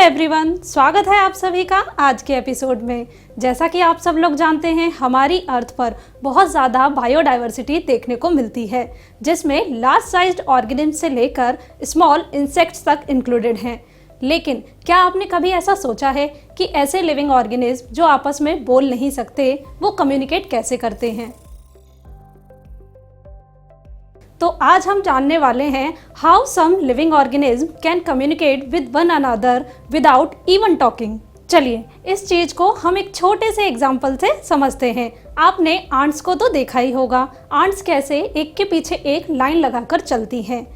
Everyone, स्वागत है आप सभी का आज के एपिसोड में। जैसा कि आप सब लोग जानते हैं, हमारी अर्थ पर बहुत ज़्यादा बायोडाइवर्सिटी देखने को मिलती है, जिसमें लार्ज साइज्ड ऑर्गेनिज्म से लेकर स्मॉल इंसेक्ट्स तक इंक्लूडेड हैं। लेकिन क्या आपने कभी ऐसा सोचा है कि ऐसे लिविंग ऑर्गेनिज्म जो आपस में बोल नहीं सकते, वो कम्युनिकेट कैसे करते हैं? तो आज हम जानने वाले हैं how some living organism can communicate with one another without even talking. चलिए इस चीज को हम एक छोटे से एग्जाम्पल से समझते हैं। आपने आंट्स को तो देखा ही होगा, आंट्स कैसे एक के पीछे एक लाइन लगाकर चलती हैं।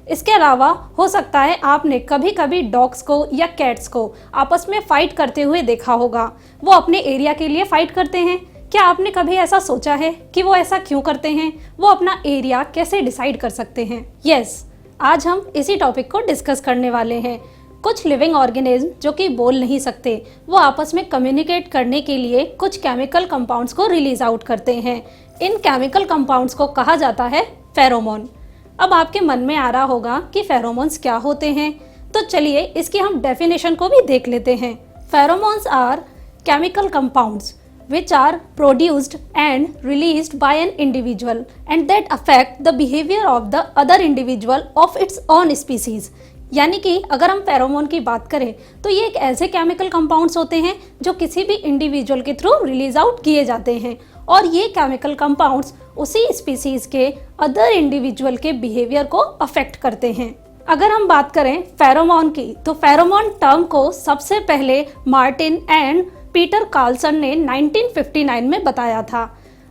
इसके अलावा हो सकता है आपने कभी कभी डॉग्स को या कैट्स को आपस में फाइट करते हुए देखा होगा। वो अपने एरिया के लिए फाइट करते हैं। क्या आपने कभी ऐसा सोचा है कि वो ऐसा क्यों करते हैं? वो अपना एरिया कैसे डिसाइड कर सकते हैं? यस, आज हम इसी टॉपिक को डिस्कस करने वाले हैं। कुछ लिविंग ऑर्गेनिज्म जो कि बोल नहीं सकते, वो आपस में कम्युनिकेट करने के लिए कुछ केमिकल कंपाउंड्स को रिलीज आउट करते हैं। इन केमिकल कंपाउंड्स को कहा जाता है फेरोमोन। अब आपके मन में आ रहा होगा कि फेरोमोन्स क्या होते हैं, तो चलिए इसकी हम डेफिनेशन को भी देख लेते हैं। Pheromones are chemical compounds which are produced and released by an individual and that affect the behavior of the other individual of its own species। यानी कि अगर हम फेरोमोन की बात करें तो ये एक ऐसे केमिकल कंपाउंड्स होते हैं जो किसी भी इंडिविजुअल के थ्रू रिलीज आउट किए जाते हैं, और ये केमिकल कंपाउंड्स उसी स्पीसीज के अदर इंडिविजुअल के बिहेवियर को अफेक्ट करते हैं। अगर हम बात करें फेरोमोन की, तो फेरोमोन टर्म को सबसे पहले मार्टिन एंड पीटर कार्लसन ने 1959 में बताया था।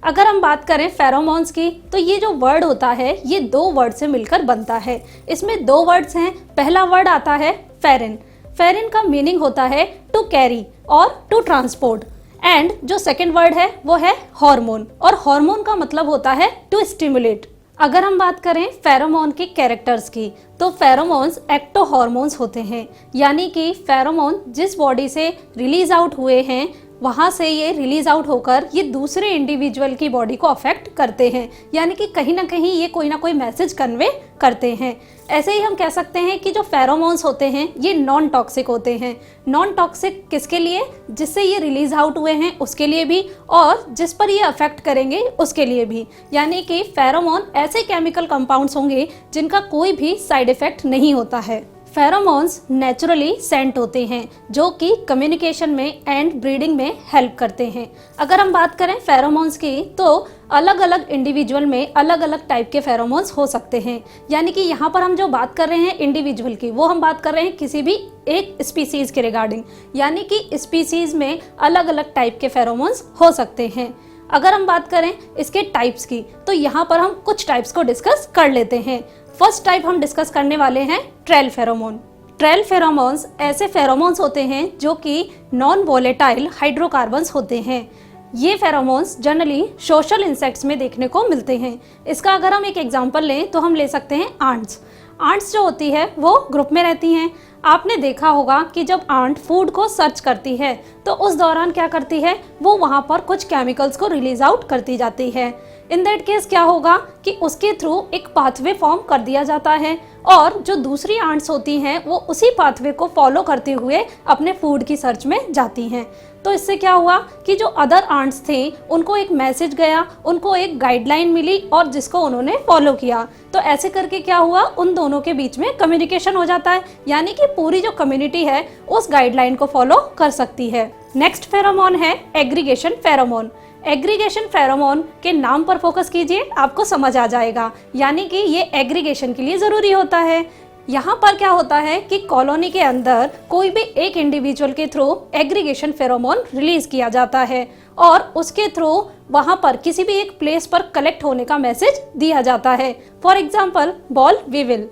अगर हम बात करें फेरोमोन्स की, तो ये जो वर्ड होता है ये दो वर्ड से मिलकर बनता है। इसमें दो वर्ड्स हैं। पहला वर्ड आता है फेरिन। फेरिन का मीनिंग होता है टू कैरी और टू ट्रांसपोर्ट, एंड जो सेकंड वर्ड है वो है हार्मोन, और हार्मोन का मतलब होता है टू स्टिमुलेट। अगर हम बात करें फेरोमोन के कैरेक्टर्स की, तो फेरोमोन्स एक्टो हार्मोन्स होते हैं। यानी कि फेरोमोन जिस बॉडी से रिलीज आउट हुए हैं वहाँ से ये रिलीज आउट होकर ये दूसरे इंडिविजुअल की बॉडी को अफेक्ट करते हैं। यानी कि कहीं ना कहीं ये कोई ना कोई मैसेज कन्वे करते हैं। ऐसे ही हम कह सकते हैं कि जो फेरोमोन्स होते हैं ये नॉन टॉक्सिक होते हैं। नॉन टॉक्सिक किसके लिए? जिससे ये रिलीज आउट हुए हैं उसके लिए भी, और जिस पर ये अफेक्ट करेंगे उसके लिए भी। यानी कि फेरोमोन ऐसे केमिकल कंपाउंड्स होंगे जिनका कोई भी साइड इफेक्ट नहीं होता है। फेरोमोन्स नेचुरली सेंट होते हैं जो कि कम्युनिकेशन में एंड ब्रीडिंग में हेल्प करते हैं। अगर हम बात करें फेरोमोन्स की, तो अलग अलग इंडिविजुअल में अलग अलग टाइप के फेरोमोन्स हो सकते हैं। यानी कि यहाँ पर हम जो बात कर रहे हैं इंडिविजुअल की, वो हम बात कर रहे हैं किसी भी एक स्पीसीज के रिगार्डिंग। यानी कि स्पीसीज में अलग अलग टाइप के फेरोमोन्स हो सकते हैं। अगर हम बात करें इसके टाइप्स की, तो यहाँ पर हम कुछ टाइप्स को डिस्कस कर लेते हैं। फर्स्ट टाइप हम डिस्कस करने वाले हैं ट्रेल फेरोमोन। ट्रेल फेरोमोन्स ऐसे फेरोमोन्स होते हैं जो कि नॉन वोलेटाइल हाइड्रोकार्बन्स होते हैं। ये फेरोमोन्स जनरली सोशल इंसेक्ट्स में देखने को मिलते हैं। इसका अगर हम एक एग्जांपल लें तो हम ले सकते हैं आंट्स। आंट्स जो होती है वो ग्रुप में रहती हैं। आपने देखा होगा कि जब आंट फूड को सर्च करती है तो उस दौरान क्या करती है, वो वहाँ पर कुछ केमिकल्स को रिलीज आउट करती जाती है। इन दैट केस क्या होगा कि उसके थ्रू एक पाथवे फॉर्म कर दिया जाता है, और जो दूसरी आंट्स होती हैं वो उसी पाथवे को फॉलो करते हुए अपने फूड की सर्च में जाती हैं। तो इससे क्या हुआ कि जो अदर आंट्स थे उनको एक मैसेज गया, उनको एक गाइडलाइन मिली और जिसको उन्होंने फॉलो किया। तो ऐसे करके क्या हुआ, उन दोनों के बीच में कम्युनिकेशन हो जाता है। यानी कि पूरी जो कम्युनिटी है उस गाइडलाइन को फॉलो कर सकती है। नेक्स्ट फेरोमोन है एग्रीगेशन फेरोमोन। एग्रीगेशन फेरोमोन के नाम पर फोकस कीजिए, आपको समझ आ जाएगा। यानी कि ये एग्रीगेशन के लिए ज़रूरी होता है। यहाँ पर क्या होता है कि कॉलोनी के अंदर कोई भी एक इंडिविजुअल के थ्रू एग्रीगेशन फेरोमोन रिलीज किया जाता है, और उसके थ्रू वहाँ पर किसी भी एक प्लेस पर कलेक्ट होने का मैसेज दिया जाता है। For example ball weevil.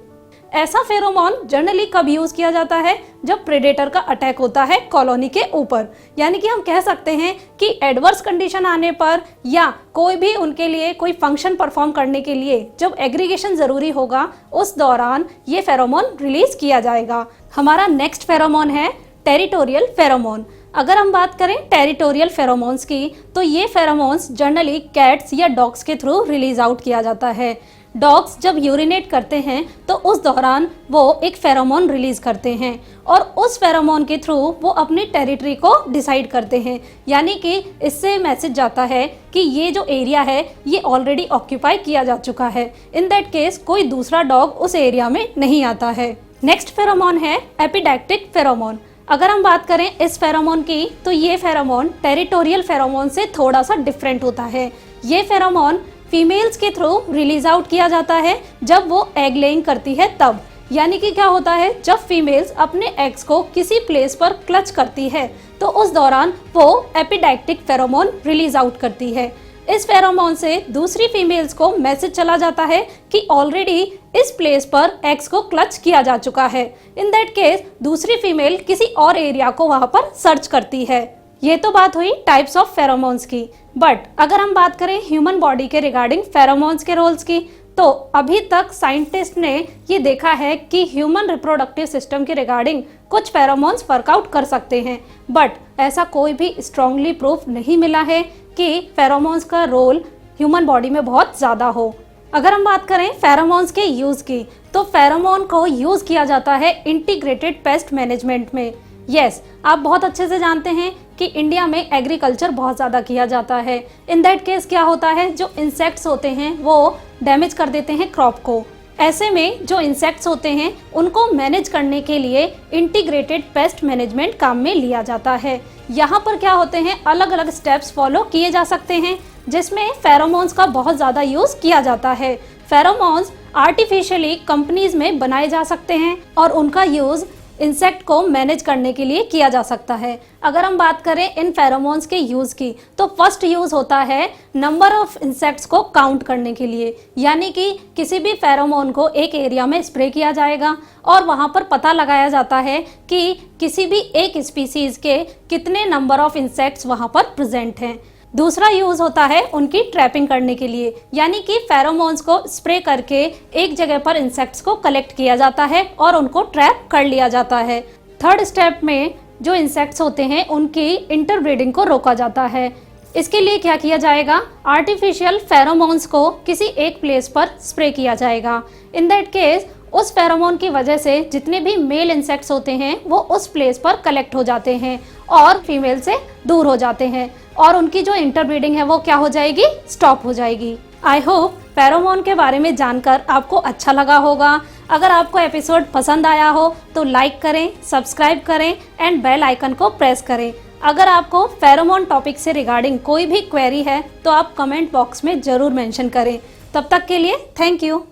ऐसा फेरोमोन जनरली कब यूज किया जाता है? जब प्रेडेटर का अटैक होता है कॉलोनी के ऊपर। यानी कि हम कह सकते हैं कि एडवर्स कंडीशन आने पर या कोई भी उनके लिए कोई फंक्शन परफॉर्म करने के लिए जब एग्रीगेशन जरूरी होगा, उस दौरान ये फेरोमोन रिलीज किया जाएगा। हमारा नेक्स्ट फेरोमोन है टेरिटोरियल फेरोमोन। अगर हम बात करें टेरिटोरियल फेरोमोन्स की, तो ये फेरोमोन्स जनरली कैट्स या डॉग्स के थ्रू रिलीज आउट किया जाता है। डॉग्स जब यूरिनेट करते हैं तो उस दौरान वो एक फेरोमोन रिलीज करते हैं और उस फेरोमोन के थ्रू वो अपनी टेरिटरी को डिसाइड करते हैं, यानी कि इससे मैसेज जाता है कि ये जो एरिया है ये ऑलरेडी ऑक्यूपाई किया जा चुका है। इन दैट केस कोई दूसरा डॉग उस एरिया में नहीं आता है। नेक्स्ट फेरोमोन है एपिडैक्टिक फेरोमोन। अगर हम बात करें इस फेरोमोन की तो ये फेरोमोन टेरिटोरियल फेरोमोन से थोड़ा सा डिफरेंट होता है। ये फेरोमोन फीमेल्स के थ्रू रिलीज आउट किया जाता है जब वो एग लेइंग करती है तब, यानी कि क्या होता है जब फीमेल्स अपने एग्स को किसी प्लेस पर क्लच करती है तो उस दौरान वो एपिडैक्टिक फेरोमोन रिलीज आउट करती है। इस फेरोमोन से दूसरी फीमेल्स को मैसेज चला जाता है कि ऑलरेडी इस प्लेस पर एग्स को क्लच किया जा चुका है। इन दैट केस दूसरी फीमेल किसी और एरिया को वहां पर सर्च करती है। ये तो बात हुई टाइप्स ऑफ फेरोमोन्स की, बट अगर हम बात करें ह्यूमन बॉडी के रिगार्डिंग फेरोमोन्स के रोल्स की तो अभी तक साइंटिस्ट ने ये देखा है कि ह्यूमन रिप्रोडक्टिव सिस्टम के रिगार्डिंग कुछ फेरोमोन्स वर्कआउट कर सकते हैं, बट ऐसा कोई भी स्ट्रांगली प्रूफ नहीं मिला है कि फेरोमोन्स का रोल ह्यूमन बॉडी में बहुत ज़्यादा हो। अगर हम बात करें फेरोमोन्स के यूज़ की तो फेरोमोन को यूज़ किया जाता है इंटीग्रेटेड पेस्ट मैनेजमेंट में। यस, आप बहुत अच्छे से जानते हैं कि इंडिया में एग्रीकल्चर बहुत ज़्यादा किया जाता है। इन दैट केस क्या होता है, जो इंसेक्ट्स होते हैं वो डैमेज कर देते हैं क्रॉप को। ऐसे में जो इंसेक्ट्स होते हैं उनको मैनेज करने के लिए इंटीग्रेटेड पेस्ट मैनेजमेंट काम में लिया जाता है। यहाँ पर क्या होते हैं, अलग अलग स्टेप्स फॉलो किए जा सकते हैं जिसमें फेरोमोन्स का बहुत ज़्यादा यूज़ किया जाता है। फेरोमोन्स आर्टिफिशियली कंपनीज में बनाए जा सकते हैं और उनका यूज़ इंसेक्ट को मैनेज करने के लिए किया जा सकता है। अगर हम बात करें इन फेरोमोन्स के यूज़ की तो फर्स्ट यूज़ होता है नंबर ऑफ इंसेक्ट्स को काउंट करने के लिए, यानी कि किसी भी फेरोमोन को एक एरिया में स्प्रे किया जाएगा और वहां पर पता लगाया जाता है कि किसी भी एक स्पीसीज के कितने नंबर ऑफ इंसेक्ट्स वहां पर प्रेजेंट हैं। दूसरा यूज़ होता है उनकी ट्रैपिंग करने के लिए, यानी कि फेरोमोन्स को स्प्रे करके एक जगह पर इंसेक्ट्स को कलेक्ट किया जाता है और उनको ट्रैप कर लिया जाता है। थर्ड स्टेप में जो इंसेक्ट्स होते हैं उनकी इंटरब्रीडिंग को रोका जाता है। इसके लिए क्या किया जाएगा, आर्टिफिशियल फेरोमोन्स को किसी एक प्लेस पर स्प्रे किया जाएगा। इन दैट केस उस फेरोमोन की वजह से जितने भी मेल इंसेक्ट्स होते हैं वो उस प्लेस पर कलेक्ट हो जाते हैं और फीमेल से दूर हो जाते हैं और उनकी जो इंटरब्रीडिंग है वो क्या हो जाएगी, स्टॉप हो जाएगी। आई होप फेरोमोन के बारे में जानकर आपको अच्छा लगा होगा। अगर आपको एपिसोड पसंद आया हो तो लाइक करें, सब्सक्राइब करें एंड बेल आइकन को प्रेस करें। अगर आपको फेरोमोन टॉपिक से रिगार्डिंग कोई भी क्वेरी है तो आप कमेंट बॉक्स में ज़रूर मेंशन करें। तब तक के लिए थैंक यू।